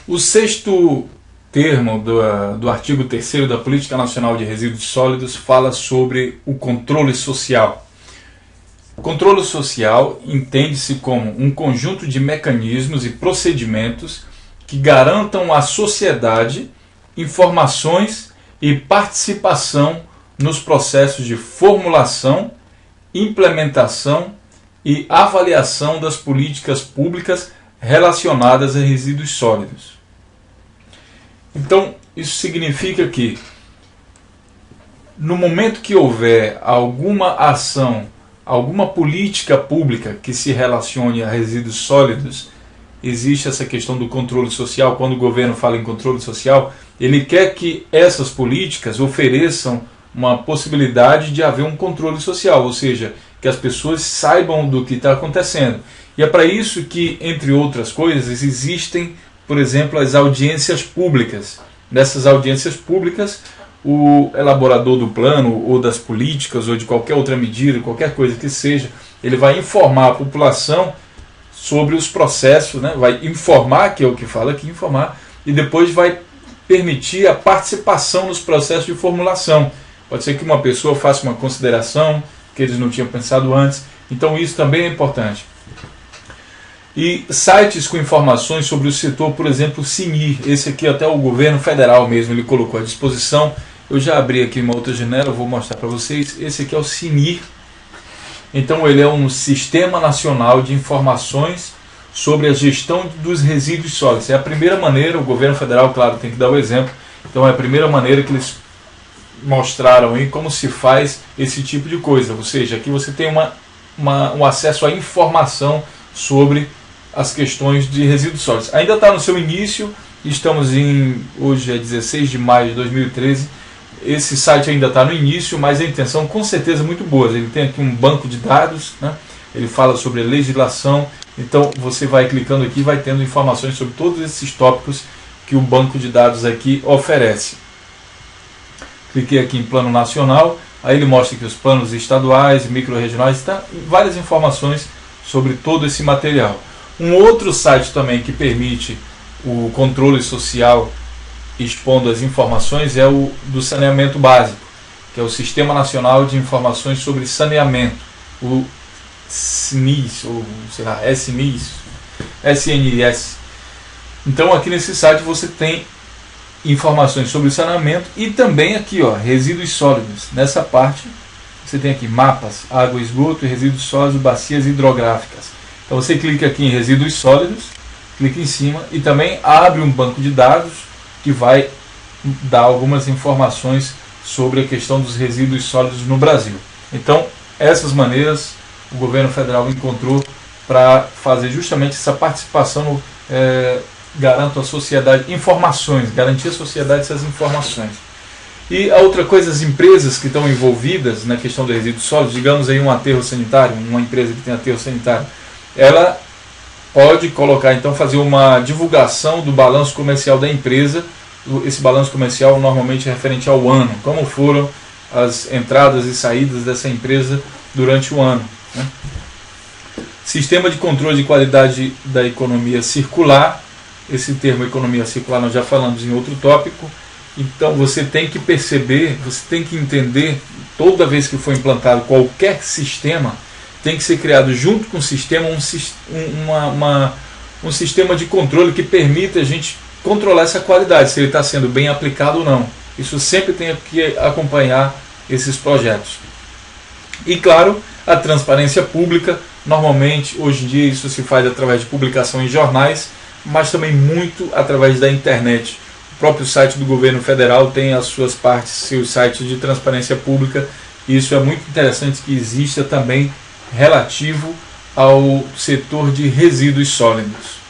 O sexto termo do artigo 3º da Política Nacional de Resíduos Sólidos fala sobre o controle social. Controle social entende-se como um conjunto de mecanismos e procedimentos que garantam à sociedade informações e participação nos processos de formulação, implementação e avaliação das políticas públicas relacionadas a resíduos sólidos. Então, isso significa que, no momento que houver alguma ação, alguma política pública que se relacione a resíduos sólidos, existe essa questão do controle social. Quando o governo fala em controle social, ele quer que essas políticas ofereçam uma possibilidade de haver um controle social, ou seja, que as pessoas saibam do que está acontecendo. E é para isso que, entre outras coisas, existem, por exemplo, as audiências públicas. Nessas audiências públicas, o elaborador do plano, ou das políticas, ou de qualquer outra medida, qualquer coisa que seja, ele vai informar a população sobre os processos, né? Vai informar, que é o que fala aqui, informar, e depois vai permitir a participação nos processos de formulação. Pode ser que uma pessoa faça uma consideração que eles não tinham pensado antes, então isso também é importante. E sites com informações sobre o setor, por exemplo, o CNIR, esse aqui até o governo federal mesmo, ele colocou à disposição. Eu já abri aqui uma outra janela, eu vou mostrar para vocês. Esse aqui é o CNIR. Então ele é um Sistema Nacional de Informações sobre a Gestão dos Resíduos Sólidos. É a primeira maneira, o governo federal, claro, tem que dar o exemplo, então é a primeira maneira que eles mostraram aí como se faz esse tipo de coisa. Ou seja, aqui você tem um acesso à informação sobre as questões de resíduos sólidos. Ainda está no seu início, estamos hoje é 16 de maio de 2013, esse site ainda está no início, mas a intenção com certeza é muito boa. Ele tem aqui um banco de dados, né? Ele fala sobre a legislação, então você vai clicando aqui e vai tendo informações sobre todos esses tópicos que o banco de dados aqui oferece. Cliquei aqui em plano nacional, aí ele mostra aqui os planos estaduais, micro-regionais, tá? Várias informações sobre todo esse material. Um outro site também que permite o controle social expondo as informações é o do saneamento básico, que é o Sistema Nacional de Informações sobre Saneamento, o SNIS, ou sei lá, SNS. Então aqui nesse site você tem informações sobre o saneamento e também aqui, ó, resíduos sólidos. Nessa parte você tem aqui mapas, água, esgoto, resíduos sólidos, bacias hidrográficas. Então você clica aqui em resíduos sólidos, clica em cima e também abre um banco de dados que vai dar algumas informações sobre a questão dos resíduos sólidos no Brasil. Então essas maneiras o governo federal encontrou para fazer justamente essa participação, garanto à sociedade informações, garantir à sociedade essas informações. E a outra coisa, as empresas que estão envolvidas na questão dos resíduos sólidos, digamos aí um aterro sanitário, uma empresa que tem aterro sanitário, ela pode colocar, então, fazer uma divulgação do balanço comercial da empresa. Esse balanço comercial normalmente é referente ao ano, como foram as entradas e saídas dessa empresa durante o ano, né? Sistema de controle de qualidade da economia circular. Esse termo economia circular nós já falamos em outro tópico. Então você tem que perceber, você tem que entender, toda vez que for implantado qualquer sistema, tem que ser criado junto com o sistema um sistema de controle que permita a gente controlar essa qualidade, se ele está sendo bem aplicado ou não. Isso sempre tem que acompanhar esses projetos. E claro, a transparência pública, normalmente hoje em dia isso se faz através de publicação em jornais, mas também muito através da internet. O próprio site do governo federal tem as suas partes, seus sites de transparência pública, e isso é muito interessante que exista também relativo ao setor de resíduos sólidos.